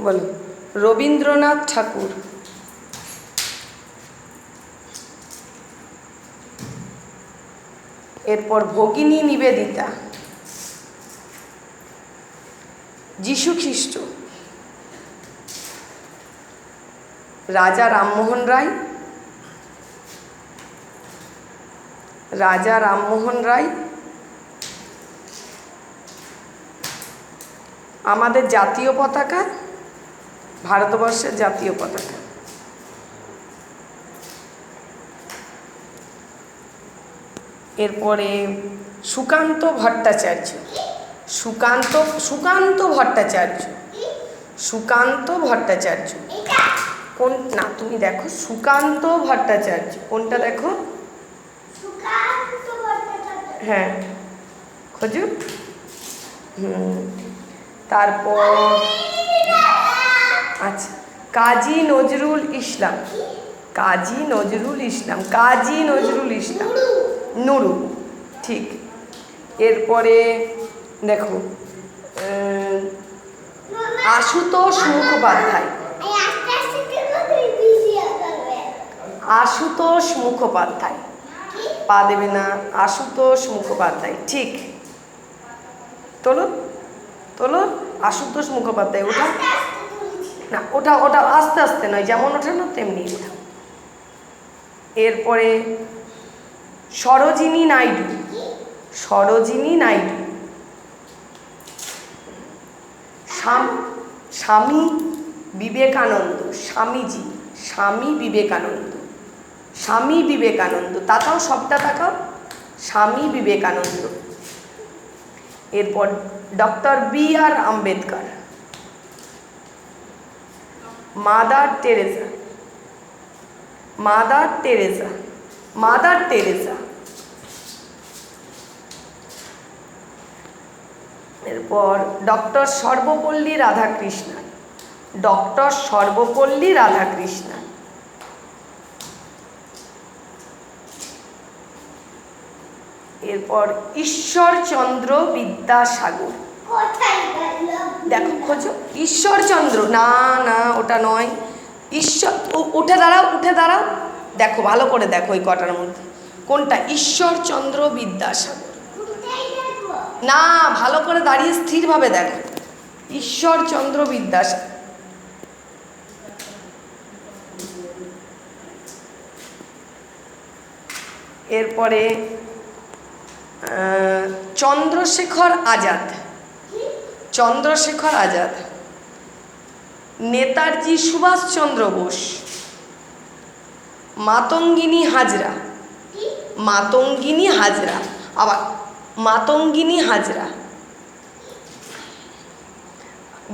বলো। রবীন্দ্রনাথ ঠাকুর। এরপর ভগিনী নিবেদিতা, যীশু খ্রিস্ট, রাজা রামমোহন রায়, রাজা রামমোহন রায়, আমাদের জাতীয় পতাকা, ভারতবর্ষের জাতীয় পতাকা। এরপরে সুকান্ত ভট্টাচার্য, সুকান্ত সুকান্ত ভট্টাচার্য, সুকান্ত ভট্টাচার্য কোন না তুমি দেখো, সুকান্ত ভট্টাচার্য কোনটা দেখো, হ্যাঁ খোঁজো। তারপর আচ্ছা, কাজী নজরুল ইসলাম, কাজী নজরুল ইসলাম, কাজী নজরুল ইসলাম, নুরু, ঠিক। এরপরে দেখো আশুতোষ মুখোপাধ্যায়, আশুতোষ মুখোপাধ্যায়, পা দেবে না, আশুতোষ মুখোপাধ্যায়, ঠিক। তোলো তোলো, আশুতোষ মুখোপাধ্যায়, ওটা না, ওটা ওটা আস্তে আস্তে নয়, যেমন ওঠানো তেমনি ওঠা। এরপরে সরোজিনী নাইডু, সরোজিনী নাইডু, স্বামী বিবেকানন্দ, স্বামীজি, স্বামী বিবেকানন্দ, স্বামী বিবেকানন্দ, তাকাও সবটা তাকাও, স্বামী বিবেকানন্দ। এরপর doctor B.R.. Ambedkar, mother Teresa, mother Teresa, mother Teresa. এরপর ডক্টর সর্বপল্লী রাধাকৃষ্ণন, ডক্টর সর্বপল্লী রাধাকৃষ্ণন। এরপর ঈশ্বরচন্দ্র বিদ্যাসাগর, দেখো খোঁজো, ঈশ্বরচন্দ্র, না না ওটা নয়, ঈশ্বর, উঠে দাঁড়াও, উঠে দাঁড়াও, দেখো ভালো করে দেখো ওই কটার মধ্যে কোনটা, ঈশ্বরচন্দ্র বিদ্যাসাগর, না ভালো করে দাঁড়িয়ে স্থিরভাবে দেখো, ঈশ্বরচন্দ্র বিদ্যাসাগর। এরপরে চন্দ্রশেখর আজাদ, চন্দ্রশেখর আজাদ, নেতাজি সুভাষচন্দ্র বোস, মাতঙ্গিনী হাজরা, মাতঙ্গিনী হাজরা, আবার মাতঙ্গিনী হাজরা,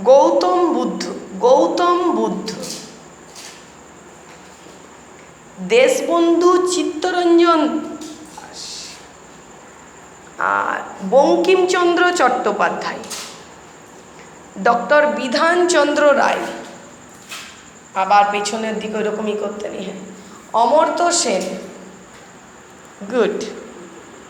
গৌতম বুদ্ধ, গৌতম বুদ্ধ, দেশবন্ধু চিত্তরঞ্জন, আর বঙ্কিমচন্দ্র চট্টোপাধ্যায়, ডক্টর বিধানচন্দ্র রায়, আবার পেছনের দিকে ওইরকমই করতে নেই, হ্যাঁ, অমর্ত্য সেন, গুড।